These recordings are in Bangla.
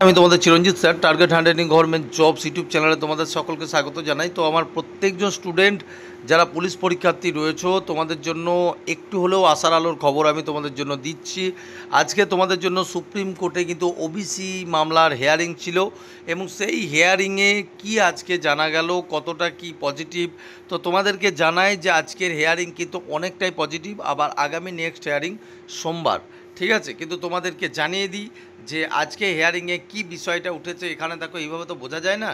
আমি তোমাদের Chiranjit sir, target handling government jobs YouTube চ্যানেলে তোমাদের সকলকে স্বাগত জানাই। তো আমার প্রত্যেকজন স্টুডেন্ট যারা পুলিশ পরীক্ষার্থী রয়েছে, তোমাদের জন্য একটু হলেও আশার আলোর খবর আমি তোমাদের জন্য দিচ্ছি। আজকে তোমাদের জন্য সুপ্রিম কোর্টে কিন্তু ওবিসি মামলার হেয়ারিং ছিল, এবং সেই হেয়ারিংয়ে কি আজকে জানা গেল, কতটা কি পজিটিভ, তো তোমাদেরকে জানাই যে আজকের হেয়ারিং কিন্তু অনেকটাই পজিটিভ। আবার আগামী নেক্সট হেয়ারিং সোমবার, ঠিক আছে। কিন্তু তোমাদেরকে জানিয়ে দিই যে আজকে হেয়ারিংয়ে কি বিষয়টা উঠেছে। এখানে দেখো, এইভাবে তো বোঝা যায় না,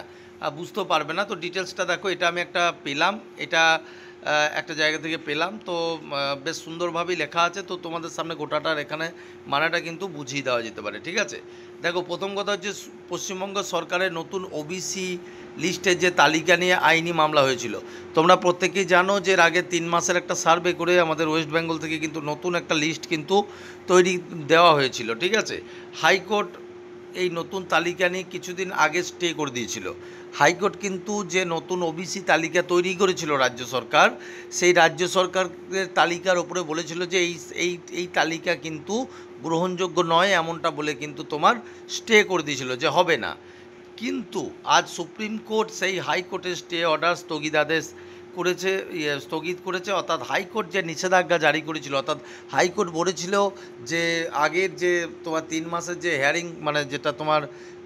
বুঝতেও পারবে না। তো ডিটেলসটা দেখো, এটা আমি একটা পেলাম, এটা একটা জায়গা থেকে পেলাম। তো বেশ সুন্দরভাবেই লেখা আছে। তো তোমাদের সামনে গোটাটার এখানে মানেটা কিন্তু বুঝিয়ে দেওয়া যেতে পারে, ঠিক আছে। দেখো, প্রথম কথা হচ্ছে পশ্চিমবঙ্গ সরকারের নতুন ওবিসি লিস্টের যে তালিকা নিয়ে আইনি মামলা হয়েছিল। তোমরা প্রত্যেকেই জানো যে এর আগে 3 মাসের একটা সার্ভে করে আমাদের ওয়েস্ট বেঙ্গল থেকে কিন্তু নতুন একটা লিস্ট কিন্তু তৈরি দেওয়া হয়েছিল, ঠিক আছে। হাইকোর্ট এই নতুন তালিকা নিয়ে কিছুদিন আগে স্টে করে দিয়েছিল। হাইকোর্ট কিন্তু যে নতুন ওবিসি তালিকা তৈরি করেছিল রাজ্য সরকার, সেই রাজ্য সরকারের তালিকার ওপরে বলেছিল যে এই এই এই তালিকা কিন্তু গ্রহণযোগ্য নয়, এমনটা বলে কিন্তু তোমার স্টে করে দিয়েছিল যে হবে না। কিন্তু আজ সুপ্রিম কোর্ট সেই হাইকোর্টের স্টে অর্ডার স্থগিতাদেশ করেছে, স্থগিত করেছে। অর্থাৎ হাইকোর্ট যে নিষেধাজ্ঞা জারি করেছিল, অর্থাৎ হাইকোর্ট বলেছিল যে আগের যে তোমার 3 মাসের যে হেয়ারিং, মানে যেটা তোমার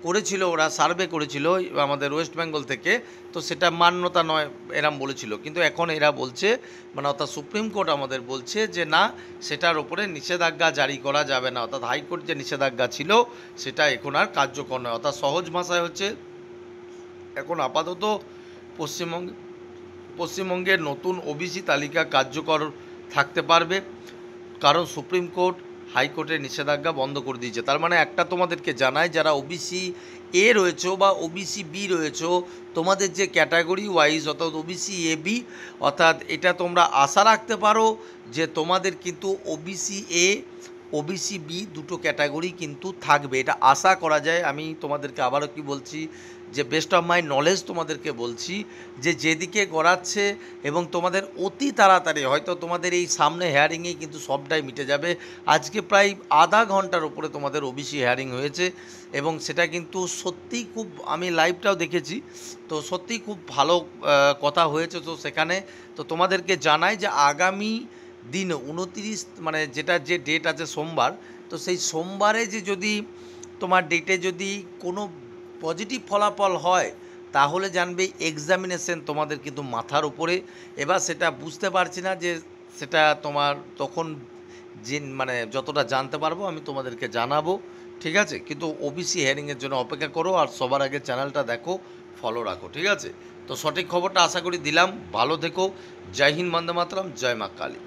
করেছিল, ওরা সার্ভে করেছিল আমাদের ওয়েস্ট বেঙ্গল থেকে, তো সেটা মান্যতা নয় এরম বলেছিল। কিন্তু এখন এরা বলছে, মানে অর্থাৎ সুপ্রিম কোর্ট আমাদের বলছে যে না, সেটার ওপরে নিষেধাজ্ঞা জারি করা যাবে না। অর্থাৎ হাইকোর্ট যে নিষেধাজ্ঞা ছিল সেটা এখন আর কার্যকর নয়। অর্থাৎ সহজ ভাষায় হচ্ছে, এখন আপাতত পশ্চিমবঙ্গে পশ্চিমবঙ্গের নতুন ওবিসি তালিকা কার্যকর থাকতে পারবে, কারণ সুপ্রিম কোর্ট হাইকোর্টের নিষেধাজ্ঞা বন্ধ করে দিয়েছে। তার মানে একটা তোমাদেরকে জানায়, যারা ওবিসি এ রয়েছে বা ওবিসি বি রয়েছে, তোমাদের যে ক্যাটাগরি ওয়াইজ, অর্থাৎ ওবিসি এ বি, অর্থাৎ এটা তোমরা আশা রাখতে পারো যে তোমাদের কিন্তু ওবিসি এ ওবিসি বি দুটো ক্যাটাগরি কিন্তু থাকবে, এটা আশা করা যায়। আমি তোমাদেরকে আবারও কি বলছি, যে বেস্ট অফ মাই নলেজ তোমাদেরকে বলছি যে যেদিকে গড়াচ্ছে, এবং তোমাদের অতি তাড়াতাড়ি হয়তো তোমাদের এই সামনে হেয়ারিংয়েই কিন্তু সবটাই মিটে যাবে। আজকে প্রায় আধা ঘন্টার উপরে তোমাদের ওবিসি হেয়ারিং হয়েছে, এবং সেটা কিন্তু সত্যিই খুব, আমি লাইভটাও দেখেছি, তো সত্যিই খুব ভালো কথা হয়েছে। তো সেখানে তো তোমাদেরকে জানাই যে আগামী দিন 29, মানে যেটা যে ডেট আছে সোমবার, তো সেই সোমবারে যে যদি তোমার ডেটে যদি কোনো পজিটিভ ফলাফল হয়, তাহলে জানবে এক্সামিনেশন তোমাদের কিন্তু মাথার উপরে। এবার সেটা বুঝতে পারছি না যে সেটা তোমার তখন যে, মানে যতটা জানতে পারবো আমি তোমাদেরকে জানাবো, ঠিক আছে। কিন্তু ওবিসি হিয়ারিংয়ের জন্য অপেক্ষা করো, আর সবার আগে চ্যানেলটা দেখো, ফলো রাখো, ঠিক আছে। তো সঠিক খবরটা আশা করি দিলাম। ভালো থেকো। জয় হিন্দ, বন্দে মাতরম, জয় মা কালী।